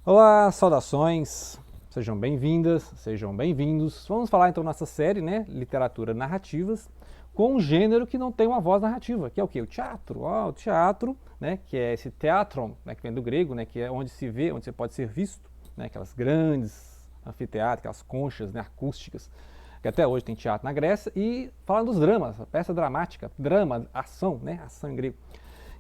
Olá, saudações, sejam bem-vindas, sejam bem-vindos. Vamos falar então nessa série, né, literatura narrativas, com um gênero que não tem uma voz narrativa, que é o quê? O teatro. O teatro, né, que é esse teatron, né, que vem do grego, né, que é onde se vê, onde você pode ser visto, né, aquelas grandes anfiteatros, aquelas conchas, né, acústicas, que até hoje tem teatro na Grécia, e fala dos dramas, a peça dramática, drama, ação, né, ação em grego.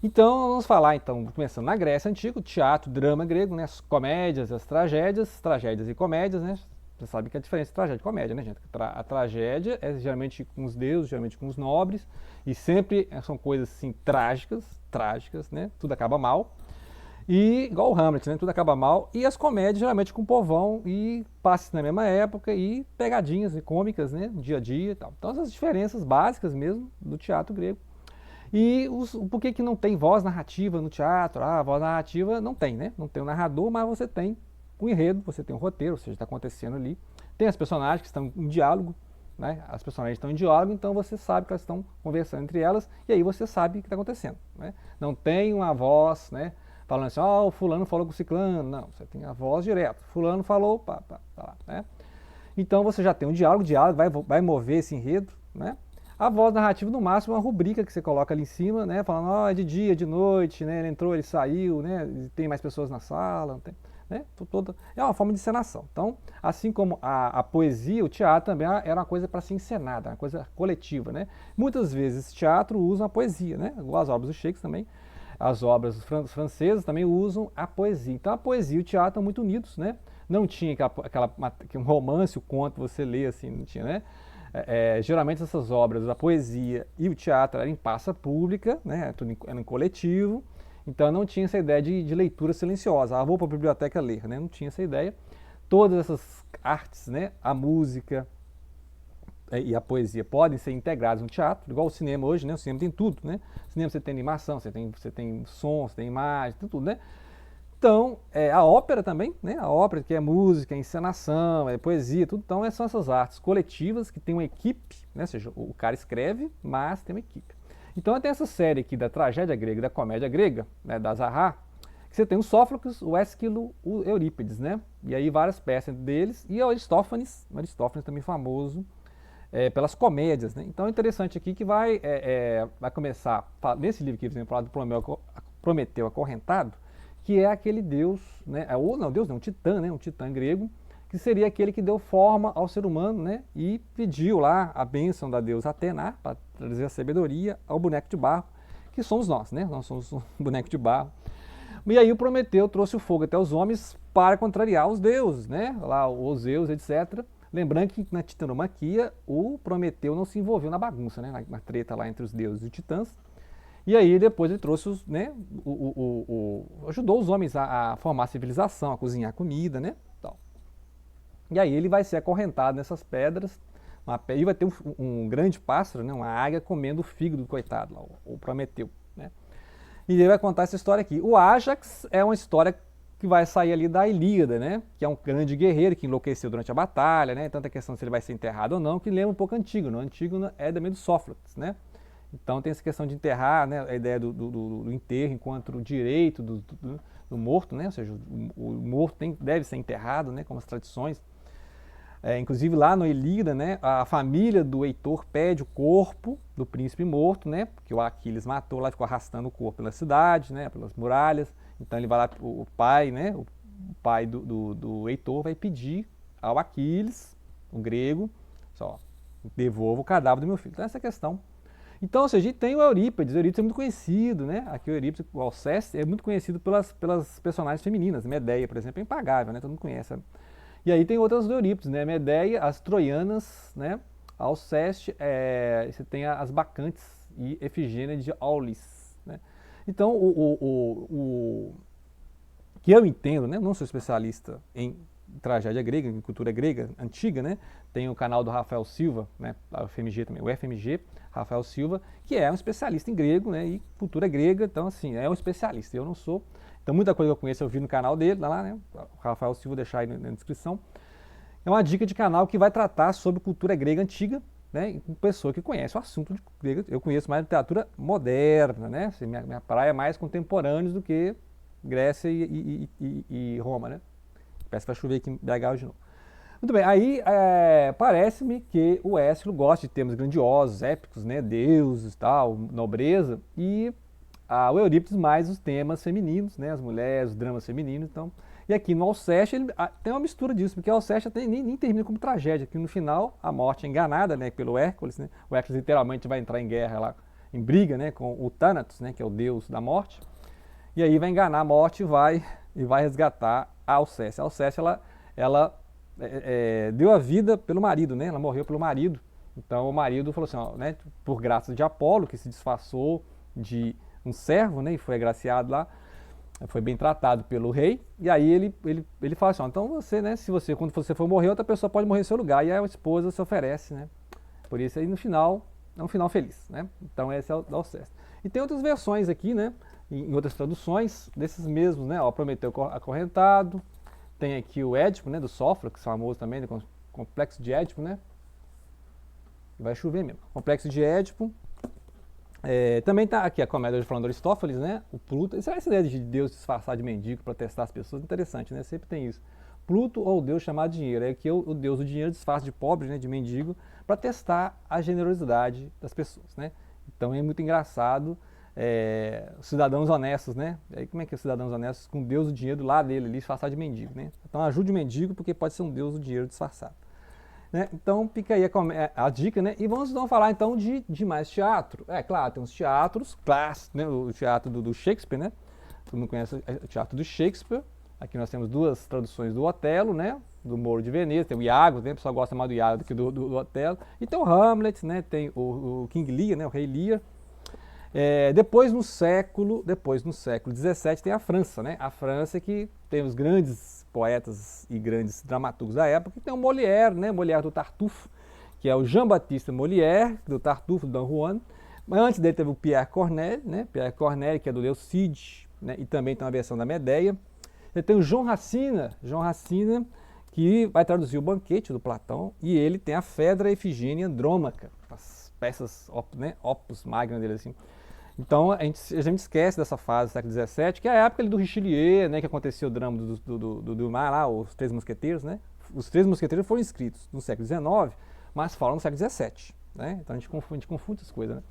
Então, vamos falar, então, começando na Grécia Antiga, o teatro, drama grego, né, as comédias, as tragédias e comédias, né? Você sabe que é a diferença de tragédia e comédia, né, gente? A tragédia é geralmente com os deuses, geralmente com os nobres, e sempre são coisas assim trágicas, né? Tudo acaba mal. E igual o Hamlet, né? Tudo acaba mal. E as comédias geralmente com o povão e passa na mesma época e pegadinhas e cômicas, né? Dia a dia e tal. Então essas diferenças básicas mesmo do teatro grego. E por que não tem voz narrativa no teatro? A voz narrativa não tem, né? Não tem o narrador, mas você tem o enredo, você tem o roteiro, ou seja, está acontecendo ali. Tem as personagens que estão em diálogo, né? As personagens estão em diálogo, então você sabe que elas estão conversando entre elas, e aí você sabe o que está acontecendo, né? Não tem uma voz, né? Falando assim, o fulano falou com o ciclano. Não, você tem a voz direto. Fulano falou, pá, tá lá, né? Então você já tem um diálogo, vai mover esse enredo, né? A voz narrativa, no máximo, é uma rubrica que você coloca ali em cima, né? Falando, é de dia, de noite, né? Ele entrou, ele saiu, né? Tem mais pessoas na sala, tem, né? É uma forma de encenação. Então, assim como a poesia, o teatro também era uma coisa para ser encenada, uma coisa coletiva, né? Muitas vezes teatro usa a poesia, né? Igual as obras do Shakespeare também. As obras francesas também usam a poesia. Então, a poesia e o teatro estão muito unidos, né? Não tinha um romance, o conto, você lê assim, não tinha, né? Geralmente essas obras, a poesia e o teatro eram em praça pública, né, era em coletivo, então não tinha essa ideia de leitura silenciosa. Vou para a biblioteca ler, né, não tinha essa ideia. Todas essas artes, né, a música e a poesia podem ser integradas no teatro, igual o cinema hoje, né, o cinema tem tudo, né, no cinema você tem animação, você tem som, você tem imagem, tem tudo, né. Então, a ópera também, né? A ópera que é música, é encenação, é poesia, tudo. Então, são essas artes coletivas que tem uma equipe, né? Ou seja, o cara escreve, mas tem uma equipe. Então, tem essa série aqui da tragédia grega e da comédia grega, né? Da Zaha, que você tem o Sófocles, o Ésquilo, o Eurípides, né? E aí várias peças deles, e o Aristófanes também famoso pelas comédias, né? Então, é interessante aqui que vai começar, nesse livro que eles falar do Prometeu acorrentado, que é aquele deus, né? Deus não, um titã, né? Um titã grego, que seria aquele que deu forma ao ser humano, né? E pediu lá a bênção da deusa Atena para trazer a sabedoria ao boneco de barro, que somos nós, né? Nós somos um boneco de barro. E aí o Prometeu trouxe o fogo até os homens para contrariar os deuses, né? Lá os Zeus, etc. Lembrando que na titanomaquia o Prometeu não se envolveu na bagunça, né? Na treta lá entre os deuses e titãs. E aí depois ele trouxe né, ajudou os homens a formar a civilização, a cozinhar comida, né? Tal. E aí ele vai ser acorrentado nessas pedras, e vai ter um grande pássaro, né, uma águia comendo o fígado do coitado, lá, o Prometeu. Né? E ele vai contar essa história aqui. O Ajax é uma história que vai sair ali da Ilíada, né? Que é um grande guerreiro que enlouqueceu durante a batalha, né? Tanta questão se ele vai ser enterrado ou não, que lembra um pouco Antígono. Antígono é também do Sófocles, né? Então tem essa questão de enterrar, né, a ideia do enterro enquanto direito do morto, né, ou seja, o morto deve ser enterrado, né, como as tradições. Inclusive lá no Ilíada, né, a família do Heitor pede o corpo do príncipe morto, né, porque o Aquiles matou lá, ficou arrastando o corpo pela cidade, né, pelas muralhas. Então ele vai lá, o pai, né, o pai do Heitor vai pedir ao Aquiles, o grego, só, devolva o cadáver do meu filho. Então essa questão. Então, ou seja, tem o Eurípides é muito conhecido, né? Aqui o Eurípides, o Alceste, é muito conhecido pelas personagens femininas. Medeia, por exemplo, é impagável, né? Todo mundo conhece. E aí tem outras do Eurípides, né? Medeia, as troianas, né? Alceste, você tem as bacantes e Efigênia de Aulis, né? Então, o que eu entendo, né? Não sou especialista em tragédia grega, em cultura grega antiga, né? Tem o canal do Rafael Silva, né? O FMG também, o FMG, Rafael Silva, que é um especialista em grego, né? E cultura grega, então assim, é um especialista. Eu não sou. Então muita coisa que eu conheço eu vi no canal dele, lá, né? O Rafael Silva, deixar aí na descrição. É uma dica de canal que vai tratar sobre cultura grega antiga, né? Com pessoa que conhece o assunto de grega. Eu conheço mais literatura moderna, né? Minha praia é mais contemporâneos do que Grécia e Roma, né? Parece que vai chover aqui em BH hoje de novo. Muito bem, aí parece-me que o Ésquilo gosta de termos grandiosos, épicos, né, deuses, tal, nobreza, e o Eurípides mais os temas femininos, né, as mulheres, os dramas femininos. Então, e aqui no Alceste ele tem uma mistura disso, porque o Alceste nem termina como tragédia, que no final a morte é enganada, né, pelo Hércules, né, o Hércules literalmente vai entrar em guerra lá, em briga, né, com o Thanatos, né, que é o deus da morte, e aí vai enganar a morte e vai resgatar a Alceste. A Alceste, ela deu a vida pelo marido, né? Ela morreu pelo marido. Então o marido falou assim, ó, né, por graça de Apolo, que se disfarçou de um servo, né, e foi agraciado lá, foi bem tratado pelo rei. E aí ele fala assim, ó, então você, né, se você, quando você for morrer, outra pessoa pode morrer em seu lugar. E a esposa se oferece, né? Por isso aí no final, é um final feliz, né? Então esse é o Alceste. E tem outras versões aqui, né, em outras traduções, desses mesmos, né? Ó, Prometeu acorrentado. Tem aqui o Édipo, né, do Sófocles, famoso também, do complexo de Édipo, né? Vai chover mesmo. Complexo de Édipo. Também está aqui a comédia falando do Aristófanes, né? O Pluto. Essa ideia de Deus disfarçar de mendigo para testar as pessoas, interessante, né? Sempre tem isso. Pluto ou Deus chamado dinheiro. É que o Deus do dinheiro disfarça de pobre, né, de mendigo, para testar a generosidade das pessoas, né? Então é muito engraçado. Cidadãos honestos, né? Aí como é que é cidadãos honestos com Deus do dinheiro lá dele, ali, disfarçado de mendigo, né? Então ajude o mendigo porque pode ser um Deus do dinheiro disfarçado, né? Então fica aí a dica, né? E vamos então falar então de mais teatro. Claro, tem uns teatros clássicos, né? O teatro do Shakespeare, né? Todo mundo conhece o teatro do Shakespeare. Aqui nós temos duas traduções do Otelo, né? Do Moro de Veneza, tem o Iago, né? O pessoal gosta mais do Iago do que do Otelo. E tem o Hamlet, né? Tem o King Lear, né? O Rei Lear. Depois no século XVII tem a França, né? A França que tem os grandes poetas e grandes dramaturgos da época, que tem o Molière, né? Molière do Tartuffe, que é o Jean-Baptiste Molière, do Tartuffe, do Don Juan. Mas antes dele teve o Pierre Corneille, né? Pierre Corneille, que é do Leucide, né? E também tem uma versão da Medeia. Você tem o João Racina, que vai traduzir o Banquete do Platão, e ele tem a Fedra Efigênia Andrômaca, as peças, né? Opus magna dele, assim. Então a gente esquece dessa fase do século XVII, que é a época ali do Richelieu, né, que aconteceu o drama do Dumas lá, os Três Mosqueteiros, né? Os Três Mosqueteiros foram escritos no século XIX, mas falam no século XVII, né? Então a gente confunde as coisas, né?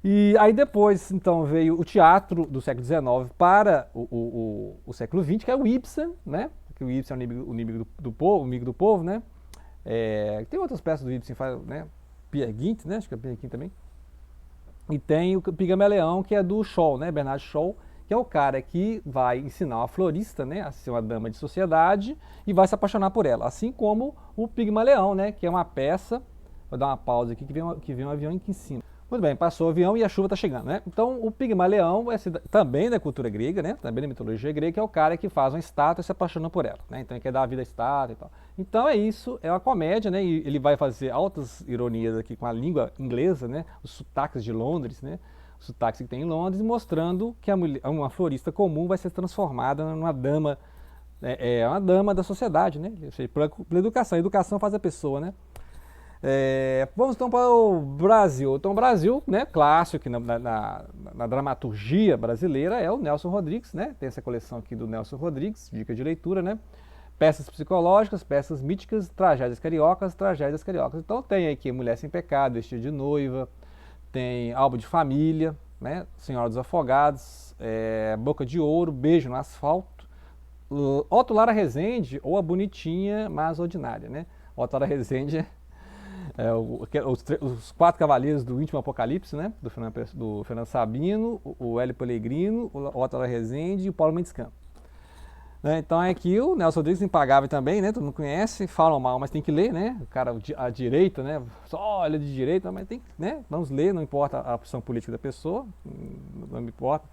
E aí depois, então, veio o teatro do século XIX para o século XX, que é o Ibsen, né? Que o Ibsen é o inimigo do povo, né? Tem outras peças do Ibsen, né? Peer Gynt, né? Acho que é Peer Gynt também. E tem o Pigmaleão, que é do Shaw, né? Bernard Shaw, que é o cara que vai ensinar uma florista, né, a ser uma dama de sociedade e vai se apaixonar por ela. Assim como o Pigmaleão, né, que é uma peça. Vou dar uma pausa aqui que vem um avião aqui em cima. Muito bem, passou o avião e a chuva está chegando, né? Então o Pigmaleão é também da cultura grega, né? Também da mitologia grega, que é o cara que faz uma estátua e se apaixona por ela, né? Então ele quer dar a vida à estátua e tal. Então é isso, é uma comédia, né? E ele vai fazer altas ironias aqui com a língua inglesa, né? Os sotaques de Londres, né? Os sotaques que tem em Londres, mostrando que uma florista comum vai ser transformada numa dama, uma dama da sociedade, né? Pela educação. A educação faz a pessoa, né? Vamos então para o Brasil. Então o Brasil, né, clássico na dramaturgia brasileira é o Nelson Rodrigues, né? Tem essa coleção aqui do Nelson Rodrigues, dica de leitura, né? Peças psicológicas, peças míticas, tragédias cariocas. Então tem aqui Mulher Sem Pecado, Vestido de Noiva, tem Álbum de Família, né? Senhora dos Afogados, Boca de Ouro, Beijo no Asfalto, Otto Lara Rezende ou A Bonitinha Mas Ordinária, né? Otto Lara Rezende os quatro cavaleiros do Íntimo Apocalipse, né? Do Fernando Sabino, o Hélio Pellegrino, o Otto Lara Rezende e o Paulo Mendes Campos. Né? Então aqui o Nelson Rodrigues Impagável também, né? Todo mundo conhece, falam mal, mas tem que ler, né? O cara, a direita, né? Só olha de direita, mas tem que, né? Vamos ler, não importa a opção política da pessoa, não importa.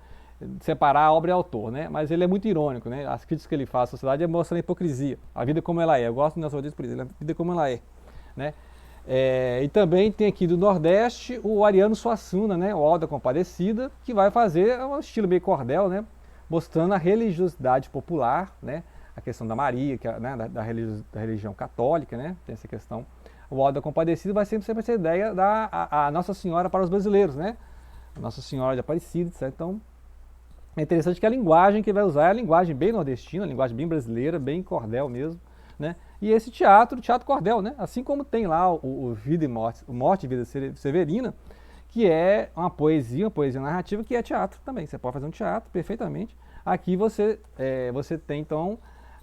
Separar a obra e autor, né? Mas ele é muito irônico, né? As críticas que ele faz à sociedade é mostrando a hipocrisia, a vida como ela é. Eu gosto do Nelson Rodrigues por isso, a vida como ela é, né? E também tem aqui do Nordeste o Ariano Suassuna, né? O Auto da Compadecida, que vai fazer um estilo meio cordel, né? Mostrando a religiosidade popular, né? A questão da Maria, que é, né? da religião católica, né? Tem essa questão. O Auto da Compadecida vai sempre essa ideia da a Nossa Senhora para os brasileiros, né? A Nossa Senhora de Aparecida, etc. Então, É interessante que a linguagem que vai usar é a linguagem bem nordestina, a linguagem bem brasileira, bem cordel mesmo, né? E esse teatro, teatro cordel, né? Assim como tem lá o Vida e Morte, o Morte e Vida Severina, que é uma poesia narrativa, que é teatro também. Você pode fazer um teatro perfeitamente. Aqui você tem, então,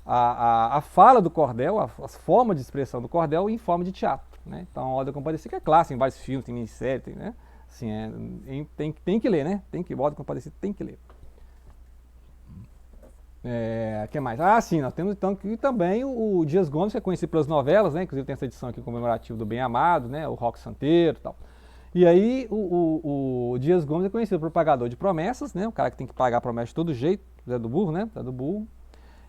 a fala do cordel, as formas de expressão do cordel em forma de teatro. Né? Então, a Oda Compadecida que é clássica, em vários filmes, tem minissérie, tem, né? Assim, tem que ler, né? Oda Compadecida tem que ler. Que mais? Ah, sim, nós temos então aqui também o Dias Gomes, que é conhecido pelas novelas, né? Inclusive tem essa edição aqui comemorativa do Bem Amado, né? O Roque Santeiro e tal. E aí o Dias Gomes é conhecido por pagador de promessas, né? O cara que tem que pagar a promessa de todo jeito, Zé do Burro, né? Zé do Burro.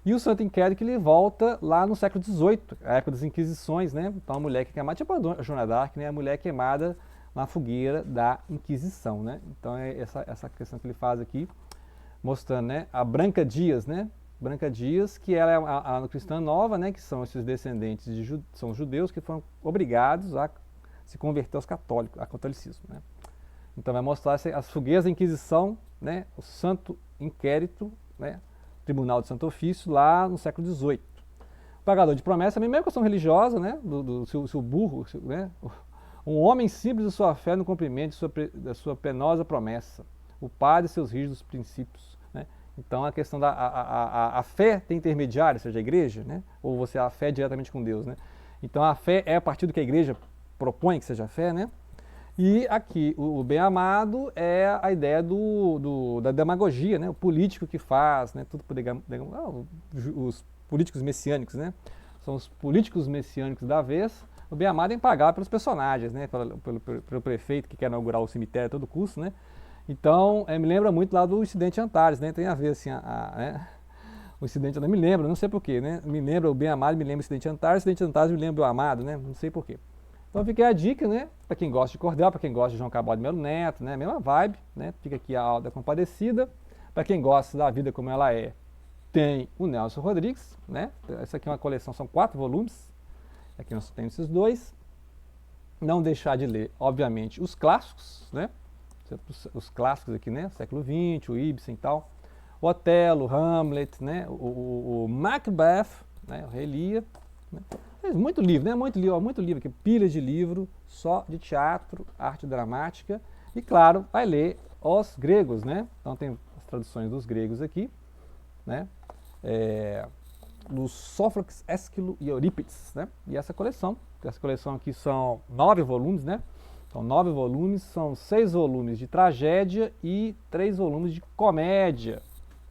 E o Santo Inquérito que ele volta lá no século XVIII, a época das Inquisições, né? Então a mulher que é queimada, tipo a Joana d'Arc, né? A mulher queimada na fogueira da Inquisição, né? Então é essa questão que ele faz aqui, mostrando, né? A Branca Dias, né? Branca Dias, que ela é a cristã nova, né? Que são esses descendentes são judeus que foram obrigados a se converter ao catolicismo, né? Então vai mostrar as fogueiras da Inquisição, né? O Santo Inquérito, né? Tribunal de Santo Ofício, lá no século XVIII. O pagador de promessa, mesmo questão religiosa, né? Seu burro, né? Um homem simples de sua fé no cumprimento da sua penosa promessa. O padre e seus rígidos princípios, né? Então a questão da a fé tem intermediário, ou seja, a igreja, né? Ou você a fé diretamente com Deus, né? Então a fé é a partir do que a igreja propõe que seja a fé, né? E aqui o bem amado é a ideia da demagogia, né? O político que faz, né? Tudo por os políticos messiânicos, né? São os políticos messiânicos da vez. O bem amado é impagável pelos personagens, né? Pelo prefeito que quer inaugurar o cemitério a todo custo, né? Então, me lembra muito lá do incidente Antares, né? Tem a ver, assim, né? O incidente, eu não me lembro, não sei porquê, né? Me lembra o bem amado, me lembra o incidente Antares me lembra o amado, né? Não sei porquê. Então fica a dica, né? Para quem gosta de cordel, para quem gosta de João Cabral de Melo Neto, né? Mesma vibe, né? Fica aqui a Oda Compadecida. Para quem gosta da vida como ela é, tem o Nelson Rodrigues, né? Essa aqui é uma coleção, são 4 volumes. Aqui nós temos esses 2. Não deixar de ler, obviamente, os clássicos, né? Os clássicos aqui, né? Século XX, o Ibsen e tal. O Otelo, Hamlet, né? O Macbeth, né? O Rei Lear, né? Muito livro, né? Muito livro aqui, pilha de livro, só de teatro, arte dramática. E claro, vai ler os gregos, né? Então tem as traduções dos gregos aqui, né? Dos Sófocles, Ésquilo e Eurípides, né? E essa coleção aqui são 9 volumes, né? São 9 volumes, são 6 volumes de tragédia e 3 volumes de comédia,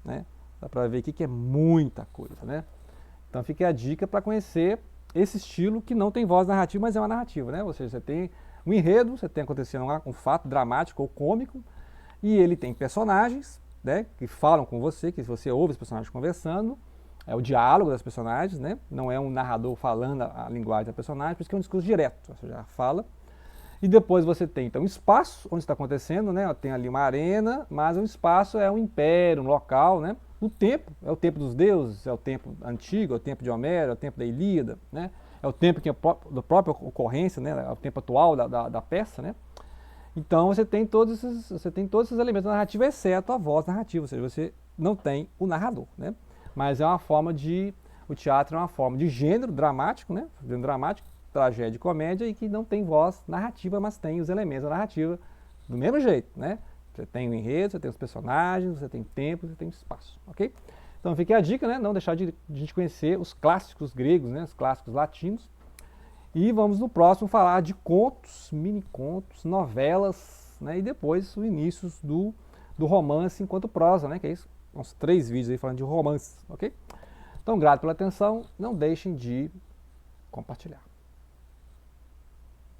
né? Dá pra ver aqui que é muita coisa, né? Então fica a dica para conhecer esse estilo que não tem voz narrativa, mas é uma narrativa, né? Ou seja, você tem um enredo, você tem acontecendo um fato dramático ou cômico, e ele tem personagens, né, que falam com você, que você ouve os personagens conversando, é o diálogo das personagens, né? Não é um narrador falando a linguagem da personagem, por isso que é um discurso direto, você já fala. E depois você tem, então, um espaço onde está acontecendo, né? Tem ali uma arena, mas o espaço é um império, um local, né? O tempo é o tempo dos deuses, é o tempo antigo, é o tempo de Homero, é o tempo da Ilíada, né? É o tempo que da própria ocorrência, né? É o tempo atual da peça, né? Então você tem todos esses elementos da narrativa, exceto a voz narrativa, ou seja, você não tem o narrador, né? Mas é uma forma o teatro é uma forma de gênero dramático, né? Gênero dramático, tragédia e comédia, e que não tem voz narrativa, mas tem os elementos da narrativa do mesmo jeito, né? Você tem o enredo, você tem os personagens, você tem tempo, você tem espaço, ok? Então fica a dica, né? Não deixar de a gente conhecer os clássicos gregos, né? Os clássicos latinos. E vamos no próximo falar de contos, mini-contos, novelas, né? E depois o início do romance enquanto prosa, né? Que é isso, uns 3 vídeos aí falando de romance, ok? Então, grato pela atenção, não deixem de compartilhar.